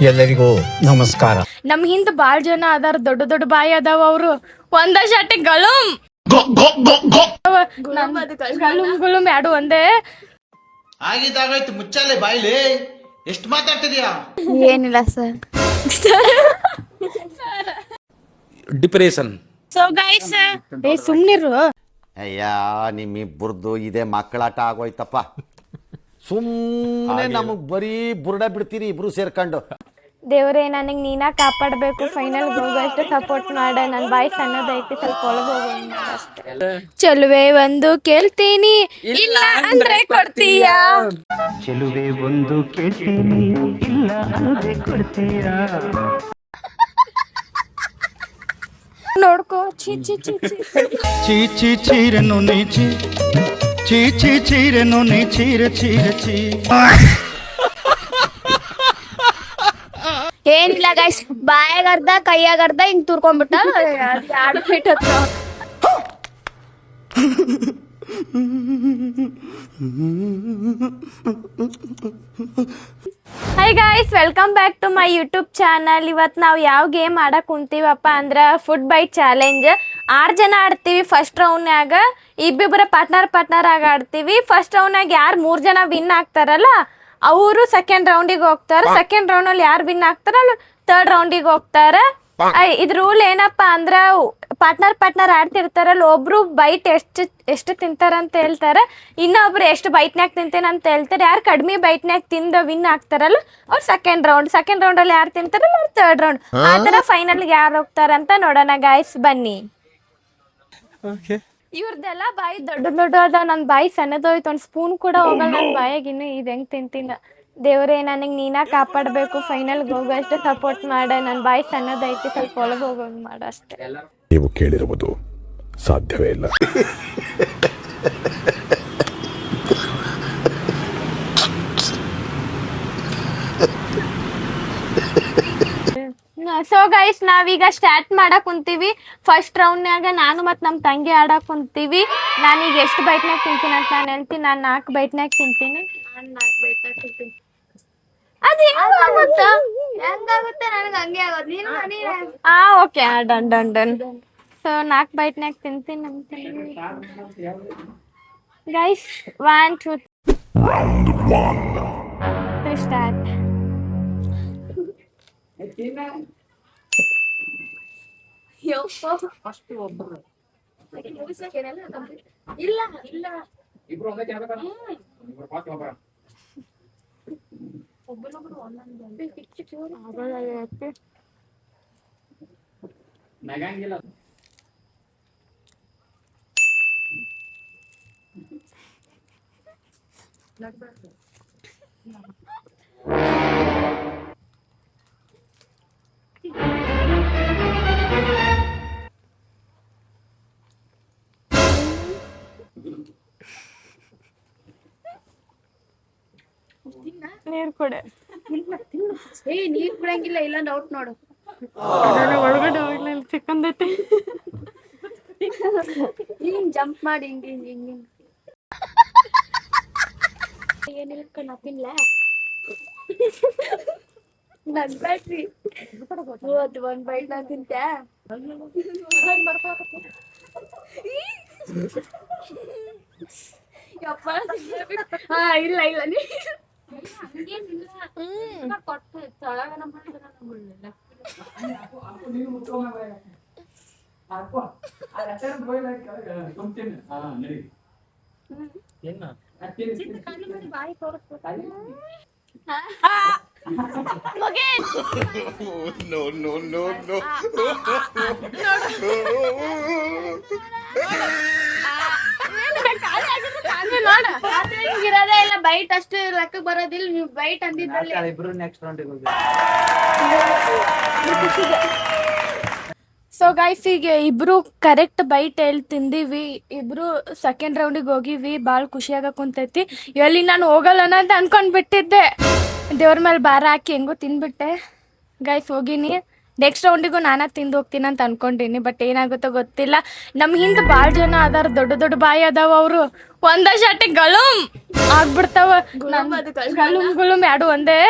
ಎಲ್ಲರಿಗೂ ನಮಸ್ಕಾರ. ನಮ್ ಹಿಂದ್ ಬಾಳ್ ಜನ ಅದಾರ, ದೊಡ್ಡ ದೊಡ್ಡ ಬಾಯಿ ಅದಾವ. ಅವ್ರು ಒಂದ ಶಾಟಿ ಗಳುಮ್ ಗುಳುಮ್ ಎರಡು ಒಂದೇ ಆಗಿದ್ದಾಗಾಯ್ತು. ಮುಚ್ಚಾಲೆ ಬಾಯ್ಲಿ, ಎಷ್ಟು ಮಾತಾಡ್ತಿದ್ಯಾ? ಏನಿಲ್ಲ ಸರ್. ಡಿಪ್ರೆಷನ್. ಸೊ ಗೈಸ್, ಸುಮ್ನಿರು. ಅಯ್ಯ ನಿಮ್ಮಿಬ್ಬರದು ಇದೇ ಮಕ್ಕಳಾಟ ಆಗೋಯ್ತಪ್ಪ. ಸುಮ್ಮನೆ ನಮಗ್ ಬರೀ ಬುರ್ಡ ಬಿಡ್ತೀರಿ ಇಬ್ರು ಸೇರ್ಕೊಂಡು. ದೇವ್ರೇ, ನನಗ್ ನೀನ ಕಾಪಾಡ್ಬೇಕು. ಫೈನಲ್ ಹೋಗಷ್ಟು ಸಪೋರ್ಟ್ ಮಾಡ. ನನ್ ಬಾಯಿ ಸಣ್ಣದೈತಿ, ಸ್ವಲ್ಪ ಒಳಗ್ ಹೋಗೋಣ ಅಷ್ಟೇ. ಚೆಲುವೆ ಒಂದು ಕೇಳ್ತೀನಿ, ಇಲ್ಲ ಅಂದ್ರೆ ಕೊಡ್ತೀಯಾ? ಚೆಲುವೆ ಒಂದು ಕೇಳ್ತೀನಿ, ಇಲ್ಲ ಅಂದ್ರೆ ಕೊಡ್ತೀಯಾ? ನೋಡ್ಕೋ. ಚೀ ಚೀ ಚೀ ಚೀ ಚೀ ಚೀ ಚೀರನು ನೀಚಿ, ಚೀ ಚೀ ಚೀರನು ನೀ ಚೀರ ಚೀರ ಚೀ. ಏನಿಲ್ಲ ಗೈಸ್, ಬಾಯಾಗರ್ಧ ಕೈಯಾಗರ್ಧ ಹಿಂಗ್ ತುರ್ಕೊಂಡ್ಬಿಟ್ಟ. Hi guys, welcome back to my YouTube channel. ಇವತ್ತು ನಾವು ಯಾವ ಗೇಮ್ ಆಡಕ್ ಕುಂತೀವಪ್ಪ ಅಂದ್ರೆ ಫುಡ್ ಬೈಟ್ ಚಾಲೆಂಜ್. 6 ಜನ ಆಡ್ತೀವಿ ಫಸ್ಟ್ ರೌಂಡ್ನ್ಯಾಗ. ಇಬ್ಬಿಬ್ಬರ ಪಾರ್ಟ್ನರ್ ಆಗಿ ಆಡ್ತೀವಿ. ಫಸ್ಟ್ ರೌಂಡ್ನಾಗ ಯಾರು 3 ಜನ ವಿನ್ ಆಗ್ತಾರಲ್ಲ ಅವರು ಸೆಕೆಂಡ್ ರೌಂಡಿಗೆ ಹೋಗ್ತಾರೆ. ಸೆಕೆಂಡ್ ರೌಂಡ್ ಅಲ್ಲಿ ಯಾರು ವಿನ್ ಆಗ್ತಾರಲ್ಲ ಥರ್ಡ್ ರೌಂಡಿಗೆ ಹೋಗ್ತಾರೆ. ಇದ್ ರೂಲ್ ಏನಪ್ಪಾ ಅಂದ್ರ, ಪಾರ್ಟ್ನರ್ ಆಡ್ತಿರ್ತಾರಲ್ಲ, ಒಬ್ರು ಬೈಟ್ ಎಷ್ಟು ತಿಂತಾರಂತ ಹೇಳ್ತಾರೆ, ಇನ್ನೊಬ್ರು ಎಷ್ಟು ಬೈಟ್ನ್ಯಾಗ ತಿಂತೇನೆ ಅಂತ ಹೇಳ್ತಾರೆ. ಯಾರು ಕಡಿಮೆ ಬೈಟ್ನ್ಯಾಗ ತಿಂದ ವಿನ್ ಆಗ್ತಾರಲ್ಲ ಅವ್ರು ಸೆಕೆಂಡ್ ರೌಂಡ್ ಅಲ್ಲಿ ಯಾರು ತಿಂತಾರಲ್ಲ ಅವ್ರು ಥರ್ಡ್ ರೌಂಡ್. ಆ ತರ ಫೈನಲ್ ಗೆ ಯಾರು ಹೋಗ್ತಾರಂತ ನೋಡೋಣ ಗಾಯ್ಸ್, ಬನ್ನಿ. ಇವ್ರದೆಲ್ಲ ಬಾಯಿ ದೊಡ್ಡ ಅದ, ನನ್ ಬಾಯಿ ಸಣ್ಣದೋಯ್ತು. ಒಂದ್ ಸ್ಪೂನ್ ಕೂಡ ಹೋಗಲ್ಲ ನನ್ ಬಾಯಾಗ. ಇನ್ನು ಇದ್ ಹೆಂಗ್ ತಿಂತೀನ. ದೇವ್ರೇ, ನನಗ್ ನೀನ ಕಾಪಾಡ್ಬೇಕು. ಫೈನಲ್ ಹೋಗಷ್ಟು ಸಪೋರ್ಟ್ ಮಾಡ. ನನ್ ಬಾಯಿ ಸಣ್ಣದೈತಿ, ಸ್ವಲ್ಪ ಒಳಗ್ ಹೋಗೋಂಗ್ ಮಾಡ ಅಷ್ಟೇ. ನೀವು ಕೇಳಿರುವುದು ಸಾಧ್ಯವೇ ಇಲ್ಲ. ಸೊ ಗೈಸ್, ನಾವೀಗ ಸ್ಟಾರ್ಟ್ ಮಾಡಕ್ ಕುಂತೀವಿ. ಫಸ್ಟ್ ರೌಂಡ್ನ್ಯಾಗ ನಾನು ಮತ್ ನಮ್ ತಂಗಿ ಆಡಕ್ ಕುಂತೀವಿ. ನಾನೀಗ ಎಷ್ಟು ಬೈಟ್ನ್ಯಾಗ ತಿಂತೀನಿ ಅಂತ ನಾನು ಹೇಳ್ತೀನಿ. ನಾನು 4 ಬೈಟ್ನ್ಯಾಗ ತಿಂತೀನಿ. ಅದು ಹೆಂಗಾಗುತ್ತೆ? ನನಗೆ ಹಂಗೆ ಆಗೋದು. Okay, done. ಸೊ 4 ಬೈಟ್ನ್ಯಾಗ ತಿಂತೀನಿ ನಮ್ ತಂಗಿ. Guys, 1 2 3 start. ನೀರ್ ಕೊಡೆ. ನೀರ್ ಕುಡಂಗಿಲ್ಲ, ಇಲ್ಲ ಡೌಟ್ ನೋಡು. ಒಳಗಡೆ ಹೋಗ್ಲಿಲ್ಲ, ಸಿಕ್ಕಂದೈತಿ. ಹಿಂಗ್ ಜಂಪ್ ಮಾಡಿ ಹಿಂಗ್ ಏನಿಲ್ಲ ಕಣ ತಿನ್ಲ. ನನ್ ಬ್ಯಾಟ್ರಿ 1 ಬೈಟ್ ನಾ ತಿಂತೆ. ಇಲ್ಲ ಕೊಟ್ಟು ತಳಗನ ಬಾಯಿ ತೋರಿಸ್ಬೇಕು. ಇರೋದೇ ಇಲ್ಲ ಬೈಟ್, ಅಷ್ಟು ಲೆಕ್ಕ ಬರೋದಿಲ್ಲ. ನೀವು ಬೈಟ್ ಅಂದಿದ್ದಲ್ಲಿ ಸೊ ಗೈಸ್, ಈಗ ಇಬ್ರು ಕರೆಕ್ಟ್ ಬೈಟ್ ತಿಂದೀವಿ. ಇಬ್ರು ಸೆಕೆಂಡ್ ರೌಂಡಿಗೆ ಹೋಗಿವಿ. ಭಾಳ ಖುಷಿಯಾಗ ಕುಂತೈತಿ. ಎಲ್ಲಿ ನಾನು ಹೋಗಲ್ಲ ಅಂತ ಅನ್ಕೊಂಡ್ಬಿಟ್ಟಿದ್ದೆ. ದೇವ್ರ ಮೇಲೆ ಭಾರ ಹಾಕಿ ಹೆಂಗೋ ತಿಂದ್ಬಿಟ್ಟೆ ಗೈಸ್. ಹೋಗಿನಿ. ನೆಕ್ಸ್ಟ್ ರೌಂಡಿಗೂ ನಾನ ತಿಂದು ಹೋಗ್ತೀನಿ ಅಂತ ಅನ್ಕೊಂಡಿನಿ. ಬಟ್ ಏನಾಗುತ್ತೋ ಗೊತ್ತಿಲ್ಲ. ನಮ್ ಹಿಂದ್ ಬಾಳ್ ಜನ ಅದಾರ, ದೊಡ್ಡ ಬಾಯಿ ಅದಾವ. ಅವ್ರು ಒಂದ ಶಾಟಿ ಗಳುಮ್ ಆಗ್ಬಿಡ್ತಾವ. ಗುಳುಮ್ ಎರಡು ಒಂದೇ.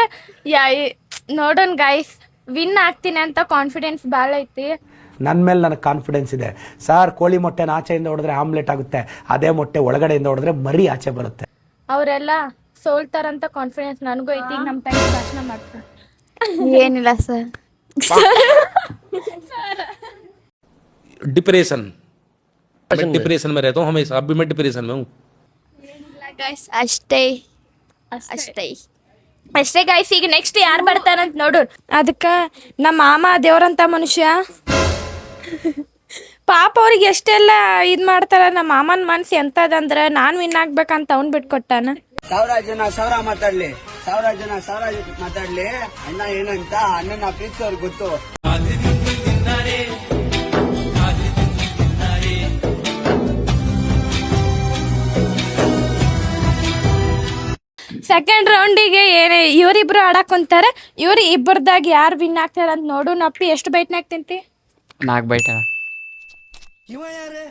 ನೋಡೋಣ ಗೈಸ್, ವಿನ್ ಆಗ್ತೀನಿ ಅಂತ ಕಾನ್ಫಿಡೆನ್ಸ್ ಭಾಳ ಐತಿ. ನನ್ನ ಮೇಲೆ ನನಗೆ ಕಾನ್ಫಿಡೆನ್ಸ್ ಇದೆ ಸರ್. ಕೋಳಿ ಮೊಟ್ಟೆನ ಆಚೆಯಿಂದ ಹೊಡೆದ್ರೆ ಆಮ್ಲೆಟ್ ಆಗುತ್ತೆ, ಅದೇ ಮೊಟ್ಟೆ ಒಳಗಡೆಯಿಂದ ಹೊಡೆದ್ರೆ ಮರಿ ಆಚೆ ಬರುತ್ತೆ. ಅವರೆಲ್ಲ ಸೋಲ್ತಾರಂತ ಕಾನ್ಫಿಡೆನ್ಸ್ ನನಗೂ ಐತಿ. ಈಗ ನಮ್ಮ ತಂಗಿ ಭಾಷಣ ಮಾಡ್ತಾರೆ. ಏನಿಲ್ಲ ಸರ್. डिप्रेशन डिप्रेशन में रहता हूँ हमेशा. अभी मैं डिप्रेशन में हूँ. ಗೈಸ್ ಅಷ್ಟೇ ಅಷ್ಟೇ ಗೈಸ್. ಈಗ ನೆಕ್ಸ್ಟ್ ಯಾರು ಬರ್ತಾರಂತ ನೋಡೋಣ. ಅದಕ್ಕೆ ನಮ್ಮ ಮಾಮ ದೇವ್ರಂತ ಮನುಷ್ಯ ಪಾಪ ಅವ್ರಿಗೆ ಎಷ್ಟೆಲ್ಲ ಇದು ಮಾಡ್ತಾರ. ನಮ್ಮ ಮಾಮನ ಮನ್ಸು ಎಂತದಂದ್ರೆ ನಾನು ವಿನ್ ಆಗ್ಬೇಕಂತ ಅವ್ನು ಬಿಟ್ಕೊಟ್ಟಾನ. 1000 ಜನ 1000 ಮಾತಾಡ್ಲಿ, 1000 ಜನ 1000 ಮಾತಾಡ್ಲಿ, ಅಣ್ಣ ಏನಂತ ಅಣ್ಣನ ಪ್ರೀತಿ ಅವ್ರಿಗೆ ಗೊತ್ತು. ಸೆಕೆಂಡ್ ರೌಂಡಿಗೆ ಏನೇ ಇವರಿಬ್ರು ಆಡಕ್ ಕುಂತಾರ. ಇವ್ರು ಇಬ್ಬರದಾಗ ಯಾರು ವಿನ್ ಆಗ್ತಾರ ಅಂತ ನೋಡು. ನಪ್ಪಿ ಎಷ್ಟು ಬೈಟ್ನಾಗ ತಿಂತಿ? 4 ಬೈಟ. ಇವ ಯಾರೇ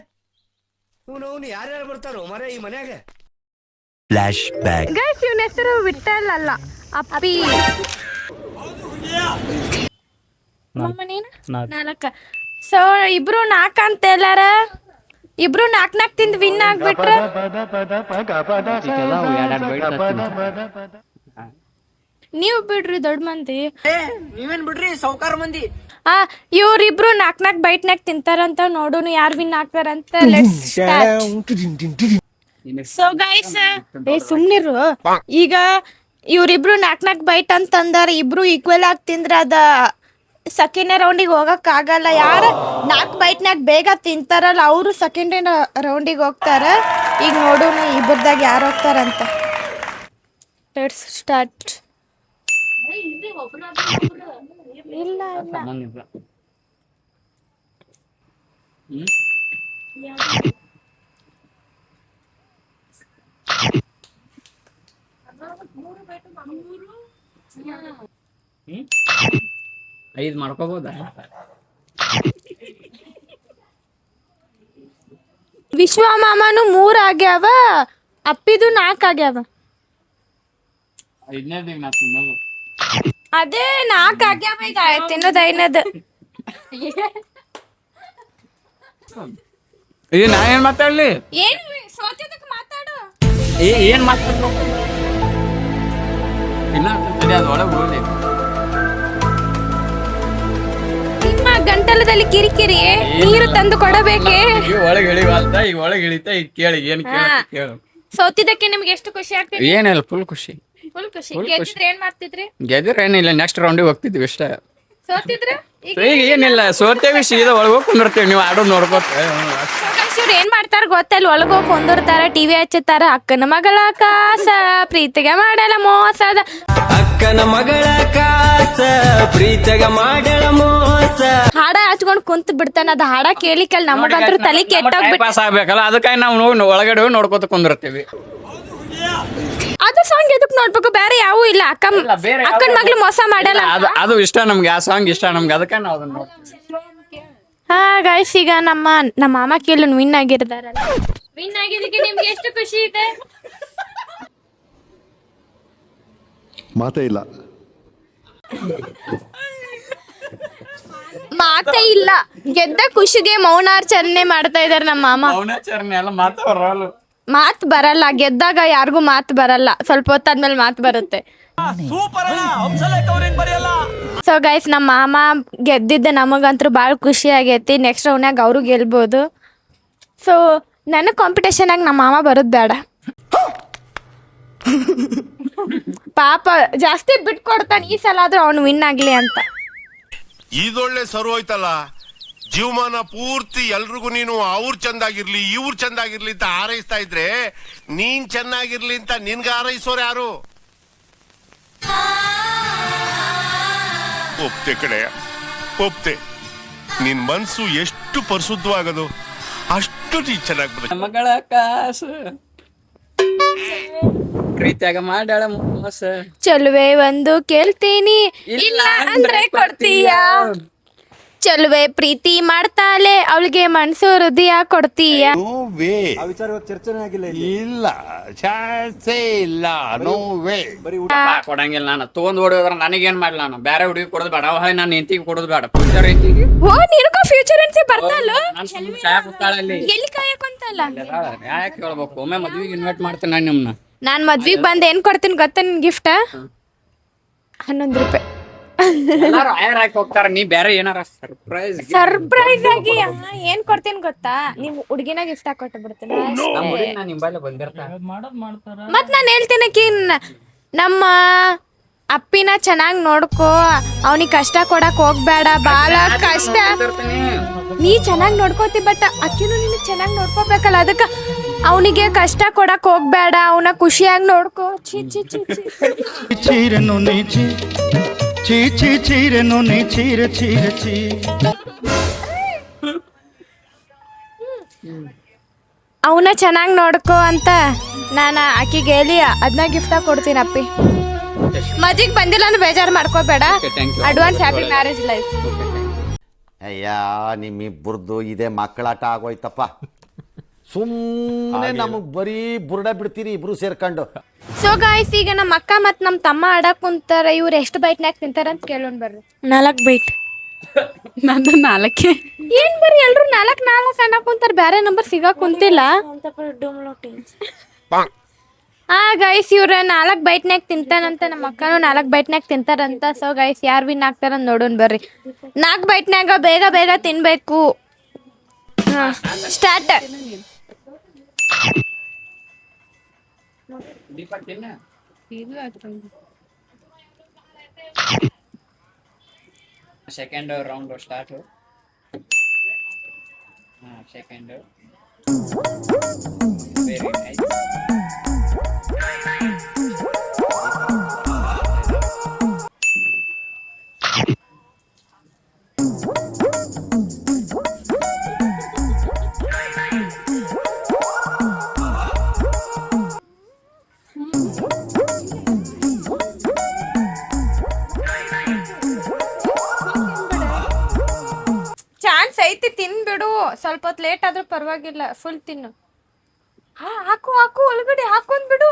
ಇವನು ಯಾರ್ಯಾರು ಬರ್ತಾರೋ ಮರೆ ಈ ಮನ್ಯಾಗ? Flash back. ಗೈಸ್ ಇವನ ಹೆಸರು ವಿಠಲ್ ಅಲ್ಲ, ಅಪ್ಪಿ. ನಾಲ್ಕ. ಸೊ ಇಬ್ರು 4 ಅಂತ ಎಲ್ಲಾರ. ಇಬ್ರು 4 ತಿಂದು ವಿನ್ ಆಗ್ಬಿಟ್ರ ನೀವು ಬಿಡ್ರಿ ದೊಡ್ಡ ಮಂದಿ. ನೀವೇನ್ ಬಿಡ್ರಿ ಸೌಕಾರ ಮಂದಿ. ಇವ್ರಿಬ್ರು 4 ಬೈಟ್ನಾಗ ತಿಂತಾರಂತ ನೋಡೋಣ ಯಾರು ವಿನ್ ಆಗ್ತಾರಂತ. ಸೊ ಗೈಸ್ ಸುಮ್ನಿರು. ಈಗ ಇವ್ರಿಬ್ರು 4 ಬೈಟ್ ಅಂತಂದಾರ. ಇಬ್ರು ಈಕ್ವಲ್ ಆಗಿ ತಿಂದ್ರ ಅದ ಸೆಕೆಂಡ್ ರೌಂಡಿಗೆ ಹೋಗಕ್ ಆಗಲ್ಲ. ಯಾರು 4 ಬೈಟ್ನಾಗ ಬೇಗ ತಿಂತಾರಲ್ಲ ಅವರು ಸೆಕೆಂಡ್ ರೌಂಡಿಗೆ ಹೋಗ್ತಾರ. ಈಗ ನೋಡೋಣ ಇಬ್ಬರದಾಗ ಯಾರು ಹೋಗ್ತಾರಂತ. Let's start. ಇಲ್ಲ ಐದು ಮಾಡ್ಕೋಬೋದಾ? ವಿಶ್ವ ಮಾಮನು 3 ಆಗ್ಯಾವ, ಅಪ್ಪಿದು 4 ಆಗ್ಯಾವ. ಅದೇ 4 ಆಗ್ಯಾವ. ಈಗ ತಿನ್ನೋದು ಐನದು. ನಾ ಏನ್ ಮಾತಾಡ್ಲಿ? ಏನು ಸೋತಿದ್ದಕ್ಕೆ ಮಾತಾಡು. ಏನ್ ಮಾತಾಡ್ಬೇಕು? ಇನ್ನ ಅದು ಒಳಗೆ ಹೋಗ್ಲಿ. ನಿಮ್ಮ ಗಂಟಲದಲ್ಲಿ ಕಿರಿಕಿರಿ ನೀರು ತಂದು ಕೊಡಬೇಕೆ? ಒಳಗೆ ಇಳಿವಲ್ತ, ಈಗ ಒಳಗೆ ಇಳಿತಾ. ಈಗ ಕೇಳಿ ಏನ್ ಕೇಳು. ಸೋತಿದ್ದಕ್ಕೆ ನಿಮ್ಗೆ ಎಷ್ಟು ಖುಷಿ ಆಗ್ತದೆ? ಏನಿಲ್ಲ, ಫುಲ್ ಖುಷಿ. ಫುಲ್ ಖುಷಿ. ಗೆದ್ದಿದ್ರೆ ಏನ್ ಮಾಡ್ತಿದ್ರಿ? ಗೆದ್ರೆ ಏನಿಲ್ಲ, ನೆಕ್ಸ್ಟ್ ರೌಂಡಿಗೆ ಹೋಗ್ತಿದ್ವಿ ಇಷ್ಟ. ಸೋತಿದ್ರೆ ಈಗ ಏನಿಲ್ಲ, ಸೋತೇವಿ ಸೀದಾ ಒಳಗೆ ಹೋಗಿ ಕುಂದಿರ್ತೇವಿ. ನೀವು ಆಡೋದು ನೋಡ್ಕೋತ. ಇವ್ರು ಏನ್ ಮಾಡ್ತಾರ ಗೊತ್ತಲ್ಲ, ಒಳಗೋಗಿ ಕುಂದಿರ್ತಾರ, ಟಿವಿ ಹಚ್ಚುತ್ತಾರ. ಅಕ್ಕನ ಮಗಳ ಕಾಸ ಪ್ರೀತಿಗೆ ಮಾಡಲ್ಲ ಮೋಸದ. ಅಕ್ಕನ ಮಗಳ ಕಾಸ ಪ್ರೀತಿಗ ಮಾಡಳ ಮೋಸ. ಹಾಡ ಹಚ್ಕೊಂಡ್ ಕುಂತ್ ಬಿಡ್ತಾನ. ಅದ ಹಾಡ ಕೇಳಿ ನಮಗಂತ್ರ ತಲೆ ಕೆಟ್ಟೋಗ್ಬಿಟ್ಟು ಪಾಸ್ ಆಗ್ಬೇಕಲ್ಲ, ಅದಕ್ಕಾಗಿ ನಾವು ಒಳಗಡೆ ಹೋಗಿ ನೋಡ್ಕೋತ ಕುಂದಿರ್ತೀವಿ. ಅದು ಸಾಂಗ್ ಎದಕ್ ನೋಡ್ಬೇಕು? ಬೇರೆ ಯಾವೂ ಇಲ್ಲ. ಅಕ್ಕನ ಮಗ್ಳು ಮೋಸ ಮಾಡಲ್ಲ. ಅದು ಇಷ್ಟ ನಮ್ಗೆ, ಆ ಸಾಂಗ್ ಇಷ್ಟ ನಮ್ಗೆ, ಅದಕ್ಕೆ ನಾವು ಅದನ್ನ ನೋಡ್ತೀವಿ. ಹಾ ಗೈಸ್, ಈಗ ನಮ್ಮ ಮಾಮ ಕೇಳಿ ವಿನ್ ಆಗಿರ್ತಾರಲ್ಲ. ವಿನ್ ಆಗಿದ್ದಕ್ಕೆ ನಿಮ್ಗೆ ಎಷ್ಟು ಖುಷಿ ಇದೆ? ಮಾತೇ ಇಲ್ಲ. ಮಾತೇ ಇಲ್ಲ. ಗೆದ್ದ ಖುಷಿಗೆ ಮೌನಾಚರಣೆ ಮಾಡ್ತಾ ಇದಾರೆ ನಮ್ಮ ಮಾಮ. ಮೌನಾಚರಣೆ ಎಲ್ಲ ಮಾತಾಡೋರು. ಮಾತ್ ಬರಲ್ಲ ಗೆದ್ದಾಗ, ಯಾರಿಗೂ ಮಾತು ಬರಲ್ಲ. ಸ್ವಲ್ಪ ಹೊತ್ತಾದ್ಮೇಲೆ ಮಾತು ಬರುತ್ತೆ. ಸೊ ಗೈಸ್, ನಮ್ಮ ಮಾಮ ಗೆದ್ದಿದ್ದ ನಮಗಂತೂ ಭಾಳ ಖುಷಿ ಆಗೈತಿ. ನೆಕ್ಸ್ಟ್ ರೌಂಡ್ನಾಗ ಅವರು ಗೆಲ್ಬೋದು. ಸೊ ನನಗೆ ಕಾಂಪಿಟೇಷನಾಗ ನಮ್ಮ ಮಾಮ ಬರೋದು ಬೇಡ. ಪಾಪ ಜಾಸ್ತಿ ಬಿಟ್ಕೊಡ್ತಾನೆ. ಈ ಸಲ ಆದ್ರೂ ಅವ್ನು ವಿನ್ ಆಗ್ಲಿ ಅಂತ. ಇದೊಳ್ಳೆ ಸರು ಹೋಯ್ತಲ್ಲ, ಜೀವಮಾನ ಪೂರ್ತಿ ಎಲ್ರಿಗೂ ನೀನು ಅವ್ರು ಚಂದಾಗಿರ್ಲಿ ಇವ್ರು ಚಂದಾಗಿರ್ಲಿ ಅಂತ ಹಾರೈಸ್ತಾ ಇದ್ರೆ ನೀನ್ ಚೆನ್ನಾಗಿರ್ಲಿ ಅಂತ ನಿನ್ಗೆ ಹಾರೈಸೋರು ಯಾರು? ಒಪ್ತೆ ಕಡೆಯ ಒಪ್ತೆ. ನಿನ್ ಮನ್ಸು ಎಷ್ಟು ಪರಿಶುದ್ಧವಾಗದು ಅಷ್ಟು ನೀ ಚೆನ್ನಾಗಿ ಮಗಳ ಕಾಸು ಪ್ರೀತಿಯಾಗ ಮಾಡ್ಯಾಳ ಮೋಸ. ಚಲುವೆ ಒಂದು ಕೇಳ್ತೀನಿ, ಇಲ್ಲ ಅಂದ್ರೆ ಕೊಡ್ತೀಯ. ಚಲುವೆ ಪ್ರೀತಿ ಮಾಡ್ತಾಳೆ ಅವಳಿಗೆ ಮನ್ಸು ಹೃದಯ ಕೊಡ್ತೀಯ. ಇಲ್ಲ ಚಾನ್ಸೇ ಇಲ್ಲ ನೋ ವೇ. ಕೊಡಂಗಿಲ್ಲ ನಾನು ತೊಗೊಂಡ್ ಓಡೋದ್ರ ನನಗೇನ್ ಮಾಡ್ಲ ನಾನು ಬೇರೆ ಹುಡುಗಿ ಕೊಡೋದು ಬೇಡ ಅವ ನಾನು ಹೆಂಡತಿಗೆ ಕೊಡೋದು ಬೇಡ ಫ್ಯೂಚರ್ ಹೆಂಡತಿಗೆ ಓ ನಿನಗೂ ಫ್ಯೂಚರ್ ಅನ್ಸಿ ಬರ್ತಾಳು ಕಾಯಕಲ್ಲಿ ಎಲ್ಲಿ ಕಾಯಕೊಂತಲ್ಲ. ಯಾಕೆ ಹೇಳ್ಬೇಕು ಒಮ್ಮೆ ಮದ್ವಿಗೆ ಇನ್ವೈಟ್ ಮಾಡ್ತೇನೆ ನಾನು ನಿಮ್ನ. ನಾನ್ ಮದ್ವಿಗ್ ಬಂದ್ ಏನ್ ಕೊಡ್ತೀನಿ ಗೊತ್ತಾ ನಿನ್ ಗಿಫ್ಟ್? 11 ರೂಪಾಯಿ. ಎಲ್ಲಾರು ಆಯರ್ ಹಾಕಿ ಹೋಗ್ತಾರ ನೀ ಬೇರೆ ಏನಾರ ಸರ್ಪ್ರೈಸ್ ಸರ್ಪ್ರೈಸ್ ಆಗಿ ಏನ್ ಕೊಡ್ತೀನಿ ಗೊತ್ತಾ? ನಿಮ್ ಹುಡ್ಗಿನ ಗಿಫ್ಟ್ ಹಾಕೊಟ್ಟು ಬಿಡ್ತೀನಿ ನಮ್ಮ ಹುಡುಗಿ ನಾನು ನಿಂಬಲ್ಲಿ ಬಂದಿರ್ತಾನೆ ಮತ್ ನಾನ್ ಹೇಳ್ತೀನಿ ನಮ್ಮ ಅಪ್ಪಿನ ಚೆನ್ನಾಗ್ ನೋಡ್ಕೋ, ಅವನಿಗೆ ಕಷ್ಟ ಕೊಡಕ್ ಹೋಗ್ಬೇಡ, ಬಾಳ ಕಷ್ಟ. ನೀ ಚೆನ್ನಾಗ್ ನೋಡ್ಕೋತಿ ಬಟ್ ಅಕ್ಕಿನೂ ನಿನಗ್ ಚೆನ್ನಾಗ್ ನೋಡ್ಕೋಬೇಕಲ್ಲ, ಅದಕ್ಕ ಅವನಿಗೆ ಕಷ್ಟ ಕೊಡಕ್ ಹೋಗ್ಬೇಡ, ಅವನ ಖುಷಿಯಾಗಿ ನೋಡ್ಕೋ. ಚೀ ಚೀ ಚೀ ಚೀ చీరెను నీ చీ చీరెను నీ చీర చీ ಅವನ ಚೆನ್ನಾಗ್ ನೋಡ್ಕೋ ಅಂತ ನಾನು ಆಕಿಗೆ ಹೇಳಿ ಅದನ್ನ ಗಿಫ್ಟ್ ಕೊಡ್ತೀನಿ. ಅಪ್ಪಿ ಮದ್ವಿಗ್ ಬಂದಿಲ್ಲ ಅಂದ್ರೆ ಬೇಜಾರು ಮಾಡ್ಕೋಬೇಡ. Advance happy marriage life. ಅಯ್ಯ ನಿಮ್ಮಿಬ್ಬರದು ಇದೇ ಮಕ್ಕಳಾಟ ಆಗೋಯ್ತಪ್ಪ. ಸುಮ್ಮನೆ ನಮಗ್ ಬರೀ ಬುರುಡ ಬಿಡ್ತೀರಿ ಇಬ್ರು ಸೇರ್ಕೊಂಡು. ಸೊ ಗಾಯ್ಸ್, ಈಗ ನಮ್ಮ ಅಕ್ಕ ಮತ್ ನಮ್ ತಮ್ಮ ಆಡಕ್ ಕುಂತಾರ. ಇವ್ರು ಎಷ್ಟು ಬೈಟ್ನಾಗ ತಿಂತಾರ ಅಂತ ಕೇಳೋಣ ಬರ್ರಿ. 4 ಬೈಟ್. ನಂದು 4 ಏನ್ ಬರ್ರಿ ಎಲ್ರು 4 ಅನ್ನಕ್ ಕುಂತಾರ, ಬೇರೆ ನಂಬರ್ ಸಿಗಾಕ್ ಕುಂತಿಲ್ಲ. ಗೈಸ್ ಇವ್ರ 4 ಬೈಟ್ನಾಗ ತಿಂತಾನಂತ, ನಮ್ಮ ಅಕ್ಕನು 4 ಬೈಟ್ನಾಗ ತಿಂತಾರಂತ. ಸೊ ಗೈಸ್ ಯಾರು ವಿನ್ ಆಗ್ತಾರ ನೋಡೋಣ ಬರ್ರಿ. 4 ಬೈಟ್ನಾಗ ಬೇಗ ಬೇಗ ತಿನ್ಬೇಕು. Start. Second round start. Second very nice. Chance ಐತಿ, ತಿನ್ಬಿಡು. ಸ್ವಲ್ಪ ಹೊತ್ತು ಲೇಟ್ ಆದ್ರೂ ಪರವಾಗಿಲ್ಲ, ಫುಲ್ ತಿನ್ನು. ಹಾಕು ಹಾಕು ಒಳಗಡೆ ಹಾಕೊಂಡ್ ಬಿಡು.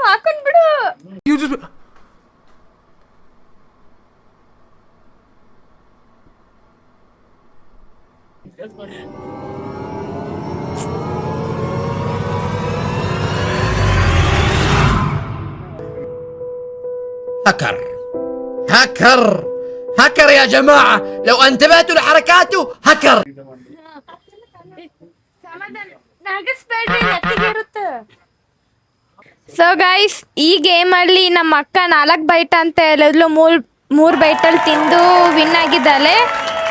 هكر يا جماعة لو انتبهتوا لحركاته هكر. ಸೊ ಗೈಸ್, ಈ ಗೇಮ್ ಅಲ್ಲಿ ನಮ್ಮ ಅಕ್ಕ 4 ಬೈಟ್ ಅಂತ ಹೇಳಿದ್ಲು, 3 ಬೈಟಲ್ಲಿ ತಿಂದು ವಿನ್ ಆಗಿದ್ದಾಳೆ.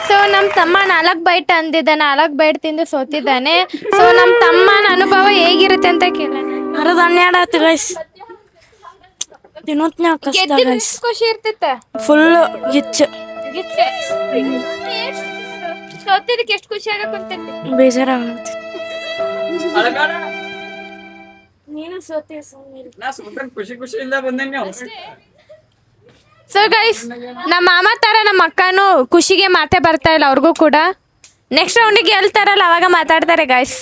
ಸೊ ನಮ್ಮ ತಮ್ಮ 4 ಬೈಟ್ ಅಂದಿದ್ದ, 4 ಬೈಟ್ ತಿಂದು ಸೋತಿದ್ದಾನೆ. ಸೊ ನಮ್ಮ ತಮ್ಮನ ಅನುಭವ ಹೇಗಿರುತ್ತೆ ಅಂತ ಕೇಳೋಣ. ಖುಷಿ ಇರ್ತಿತ್ತ ಫುಲ್ ಗಿಚ್ಚ ಸೋತಿದ್ದಕ್ಕೆ ಎಷ್ಟು ಖುಷಿ ಆಗಕ್ಕಂತೈತಿ, ಬೇಜಾರಾಗುತ್ತೆ. ನೀನು ಸೋತಿ. ನಾ ಸುಮ್ಮನೆ ಖುಷಿಯಿಂದ ಬಂದೇನೆ. ಸೊ ಗೈಸ್, ನಮ್ಮ ಮಾಮ ತರ ನಮ್ಮ ಅಕ್ಕನು ಖುಷಿಗೆ ಮಾತೇ ಬರ್ತಾ ಇಲ್ಲ ಅವ್ರಿಗೂ ಕೂಡ. ನೆಕ್ಸ್ಟ್ ರೌಂಡಿಗೆ ಗೆಲ್ತಾರಲ್ಲ ಅವಾಗ ಮಾತಾಡ್ತಾರೆ ಗೈಸ್.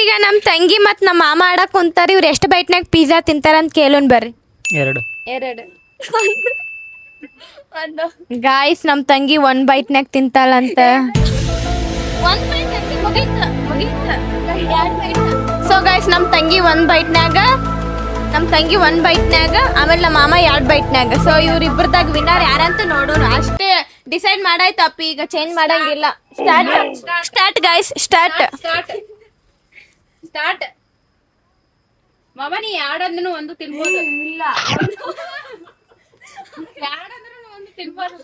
ಈಗ ನಮ್ಮ ತಂಗಿ ಮತ್ ನಮ್ಮ ಮಾಮ ಆಡಕ್ ಕುಂತಾರ. ಇವ್ರು ಎಷ್ಟು ಬೈಟ್ನಾಗ ಪಿಜ್ಜಾ ತಿಂತಾರ ಅಂತ ಕೇಳೋಣ ಬರ್ರಿ. 2 ಗಾಯ್ಸ್, ನಮ್ಮ ತಂಗಿ 1 ಬೈಟ್ನಾಗ ತಿಂತಾಳಂತ. ಸೊ ಗೈಸ್, ನಮ್ಮ ತಂಗಿ 1 ಬೈಟ್ನಾಗ, ಆಮೇಲೆ ನಮ್ಮ ಮಾಮ 2 ಬೈಟ್ನಾಗ. ಸೊ ಇವ್ರಿಬ್ರದಾಗ ವಿನ್ನರ್ ಯಾರಂತ ನೋಡೋಣ. ಅಷ್ಟೇ ಡಿಸೈಡ್ ಮಾಡಾಯ್ತು ಅಪ್ಪಿ, ಈಗ ಚೇಂಜ್ ಮಾಡಂಗಿಲ್ಲ. Start guys, start. ಮಾಮ ನೀ ಯಾಡಂದ್ರೂ ಒಂದು ತಿನ್ಬೋದು. ಇಲ್ಲ ಯಾಡಂದ್ರೂ ಒಂದು ತಿನ್ಬೋದು.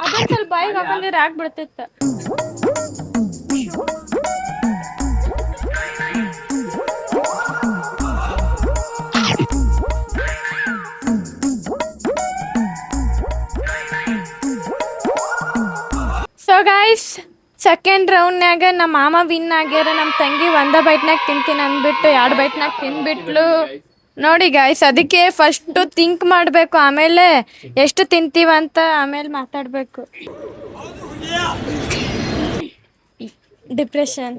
ಅದೊಂದ್ ಸ್ವಲ್ಪ ಬಾಯಿಗೆ ಹಾಕೊಂಡಿದ್ರೆ ಆಗ್ಬಿಡ್ತಿತ್ತ. ಸೊ ಗೈಸ್, ಸೆಕೆಂಡ್ ರೌಂಡ್ನಾಗ ನಮ್ಮ ಮಾಮ ವಿನ್ ಆಗ್ಯಾರ. ನಮ್ಮ ತಂಗಿ 1 ಬೈಟ್ನಾಗ ತಿಂತೀನಿ ಅಂದ್ಬಿಟ್ಟು 2 ಬೈಟ್ನಾಗ ತಿನ್ಬಿಟ್ಲು. ನೋಡಿ ಗಾಯ್ಸ್, ಅದಕ್ಕೆ ಫಸ್ಟ್ ಥಿಂಕ್ ಮಾಡಬೇಕು, ಆಮೇಲೆ ಎಷ್ಟು ತಿಂತೀವಂತ ಆಮೇಲೆ ಮಾತಾಡಬೇಕು. ಡಿಪ್ರೆಷನ್.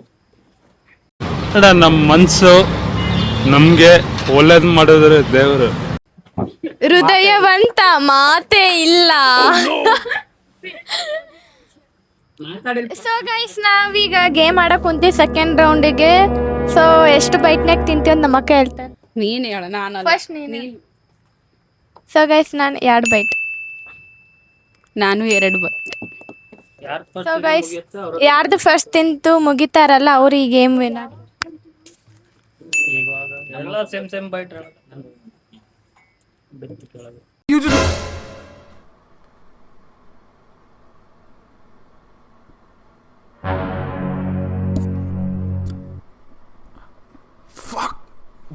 ನಮ್ಮ ಮನ್ಸು ನಮ್ಗೆ ಒಳ್ಳೇದ್ ಮಾಡಿದ್ರೆ ದೇವರು. ಹೃದಯವಂತ ಮಾತೇ ಇಲ್ಲ. ಸೊ ಗೈಸ್, ನಾವೀಗ ಗೇಮ್ ಆಡಕ್ ಕುಂತೀವಿ ಸೆಕೆಂಡ್ ರೌಂಡಿಗೆ. ಸೊ ಎಷ್ಟು ಬೈಟ್ನಾಗ ತಿಂತೀವಿ ಅಂತ ನಮ್ಮ ಅಕ್ಕ ಹೇಳ್ತಾರೆ. ನೀನ್ ಹೇಳ, ನಾನು ಫಸ್ಟ್ ನೀನು. ಸೊ ಗೈಸ್, ನಾನು 2 ಬೈಟ್. ನಾನು 2 ಬೈಟ್. ಸೊ ಗೈಸ್, ಯಾರ್ದು ಫಸ್ಟ್ ತಿಂತು ಮುಗಿತಾರಲ್ಲ ಅವ್ರು ಈ ಗೇಮ್ ವಿನ್.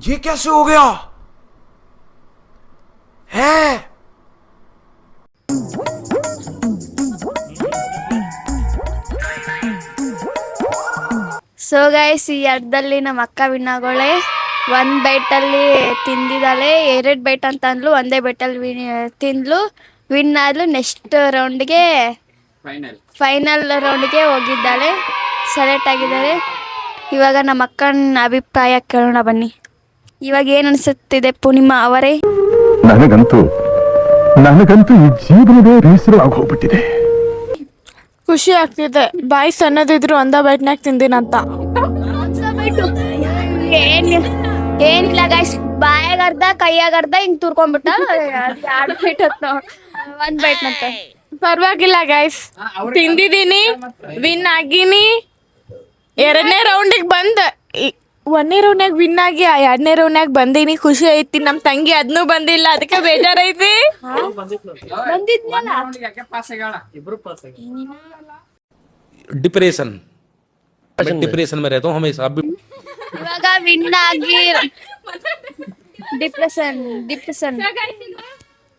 ये कैसे हो गया है? ಸೊ ಗೈಸ್, ಈ ಅರ್ಧದಲ್ಲಿ ನಮ್ಮ ಅಕ್ಕ ವಿನ್ನಾಗೋಳೆ. 1 ಬೈಟಲ್ಲಿ ತಿಂದಿದ್ದಾಳೆ, 2 ಬೈಟ್ ಅಂತ ಅಂದ್ಲು, 1 ಬೈಟಲ್ಲಿ ತಿಂದ್ಲು, ವಿನ್ ಆದ್ಲು. ನೆಕ್ಸ್ಟ್ ರೌಂಡ್ಗೆ ಫೈನಲ್ ರೌಂಡ್ಗೆ ಹೋಗಿದ್ದಾಳೆ, ಸೆಲೆಕ್ಟ್ ಆಗಿದ್ದಾಳೆ. ಇವಾಗ ನಮ್ಮ ಅಕ್ಕನ ಅಭಿಪ್ರಾಯ ಕೇಳೋಣ ಬನ್ನಿ. ಇವಾಗ ಏನು ಅನಿಸುತ್ತಿದೆ ಪೂರ್ಣಿಮಾ ಅವರೇ? ನನಗಂತೂ ಈ ಜೀವನವೇ ಬೇಸರ ಆಗೋಗ್ಬಿಟ್ಟಿದೆ. ಖುಷಿ ಆಗ್ತಿದೆ. ಬಾಯಿ ಸಣ್ಣದಿದ್ರು 1 ಬೈಟ್ನಾಗ ತಿಂದಿನಂತ. ಏನಿಲ್ಲ ಗೈಸ್, ಬಾಯಾಗರ್ಧ ಕೈಯಾಗರ್ಧ ಹಿಂಗ್ ತುರ್ಕೊಂಡ್ಬಿಟ್ಟ. 2 ಬೈಟ್ ಅಂತ 1 ಬೈಟ್ ಅಂತ. ಪರವಾಗಿಲ್ಲ ಗೈಸ್, ತಿಂದಿದ್ದೀನಿ, ವಿನ್ ಆಗಿನಿ. 2ನೇ ರೌಂಡಿಗೆ ಬಂದ, 1ನೇ ರೌಂಡ್ನಾಗ ವಿನ್ ಆಗಿ 2ನೇ ರೌಂಡ್ನಾಗ ಬಂದೀನಿ. ಖುಷಿ ಐತಿ. ನಮ್ ತಂಗಿ ಅದನ್ನೂ ಬಂದಿಲ್ಲ, ಅದಕ್ಕೆ ಬೇಜಾರೈತಿ. डिप्रेशन में रहता हूँ हमेशा. ಇವಾಗ ವಿನ್ ಆಗಿ ಡಿಪ್ರೆಷನ್.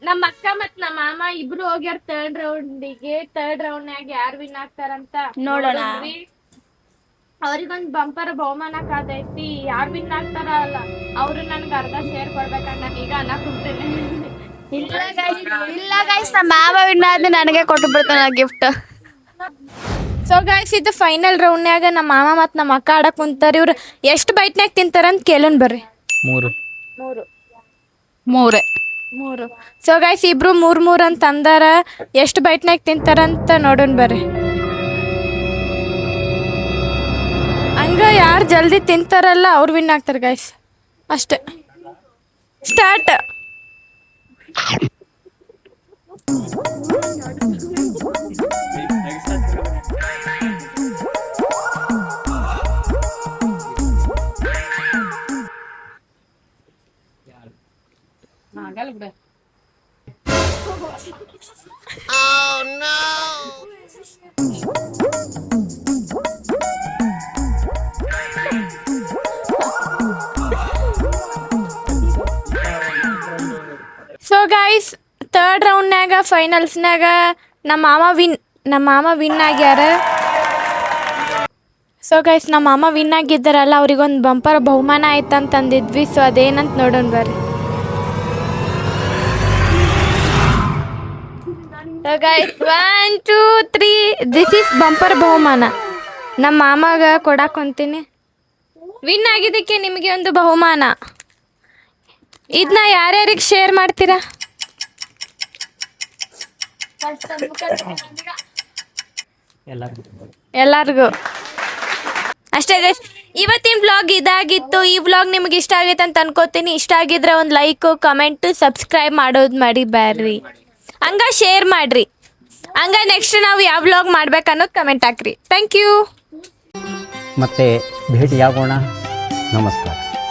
ನಮ್ಮ ಅಕ್ಕ ಮತ್ ನಮ್ಮ ಮಾಮ ಇಬ್ರು ಹೋಗ್ಯಾರ ಥರ್ಡ್ ರೌಂಡಿಗೆ. ಥರ್ಡ್ ರೌಂಡ್ನಾಗ ಯಾರು ವಿನ್ ಆಗ್ತಾರಂತ ನೋಡೋಣ. ಅವ್ರಿಗೊಂದ್ ಬಂಪರ್ ಬಹುಮಾನ ಕಾದೈತಿ. ಯಾರು ವಿನ್ ಆಗ್ತಾರಲ್ಲ ಅವ್ರು ನನ್ಗೆ ಅರ್ಧ ಶೇರ್ ಕೊಡ್ಬೇಕಂತ ನಾನು ಈಗ ಅನ್ನಕುಂತೀನಿ. ಇಲ್ಲ ಗೈಸ್, ನಮ್ಮ ಮಾವ ವಿನ್ ಆದ್ರೆ ನನಗೆ ಕೊಟ್ಟು ಬಿಡ್ತಾನ ಗಿಫ್ಟ್. ಸೊ ಗೈಸ್, ಇದು ಫೈನಲ್ ರೌಂಡ್ನಾಗ ನಮ್ಮ ಮಾಮ ಮತ್ತು ನಮ್ಮ ಅಕ್ಕ ಆಡಕ್ ಕುಂತಾರ. ಇವ್ರು ಎಷ್ಟು ಬೈಟ್ನಾಗ ತಿಂತಾರಂತ ಕೇಳೋಣ ಬರ್ರಿ. 3. ಸೊ ಗೈಸ್, ಇಬ್ರು 3 ಅಂತ ಅಂದಾರ. ಎಷ್ಟು ಬೈಟ್ನಾಗ ತಿಂತಾರಂತ ನೋಡೋಣ ಬರ್ರಿ. ಹಂಗ ಯಾರು ಜಲ್ದಿ ತಿಂತಾರಲ್ಲ ಅವ್ರು ವಿನ್ ಆಗ್ತಾರೆ ಗೈಸ್. ಅಷ್ಟೇ. ಸ್ಟಾರ್ಟ್. ಸೊ ಗೈಸ್, ಥರ್ಡ್ ರೌಂಡ್ನಾಗ ಫೈನಲ್ಸ್ನಾಗ ನಮ್ಮ ಮಾಮ ವಿನ್ ಆಗ್ಯಾರ. ಸೊ ಗೈಸ್, ನಮ್ಮ ಮಾಮ ವಿನ್ ಆಗಿದ್ದಾರಲ್ಲ ಅವ್ರಿಗೊಂದು ಬಂಪರ್ ಬಹುಮಾನ ಆಯ್ತಂತಂದಿದ್ವಿ. ಸೊ ಅದೇನಂತ ನೋಡೋಣ ಬರ್ರಿ. So guys, 1, 2, 3. This is bumper ಬಹುಮಾನ. ನಮ್ಮ ಮಾಮಾಗ ಕೊಡಾಕ್ ಹೊಂತೀನಿ. ವಿನ್ ಆಗಿದ್ದಕ್ಕೆ ನಿಮಗೆ ಒಂದು ಬಹುಮಾನ. ಇದನ್ನ ಯಾರ್ಯಾರಿಗೆ ಶೇರ್ ಮಾಡ್ತೀರಾ? ಎಲ್ಲರಿಗೂ. ಅಷ್ಟೇ ಗೈಸ್, ಇವತ್ತಿನ ವ್ಲಾಗ್ ಇದಾಗಿತ್ತು. ಈ ವ್ಲಾಗ್ ನಿಮ್ಗೆ ಇಷ್ಟ ಆಗೈತೆ ಅಂತ ಅನ್ಕೋತೀನಿ. ಇಷ್ಟ ಆಗಿದ್ರೆ ಒಂದು ಲೈಕ್, ಕಮೆಂಟ್, ಸಬ್ಸ್ಕ್ರೈಬ್ ಮಾಡೋದು ಮರಿಬ್ಯಾಡ್ರಿ. ಹಂಗ ಶೇರ್ ಮಾಡ್ರಿ. ಹಂಗ ನೆಕ್ಸ್ಟ್ ನಾವು ಯಾವ ವ್ಲಾಗ್ ಮಾಡ್ಬೇಕನ್ನೋದು ಕಮೆಂಟ್ ಹಾಕ್ರಿ. Thank you. ಮತ್ತೆ ಭೇಟಿಯಾಗೋಣ. ನಮಸ್ಕಾರ.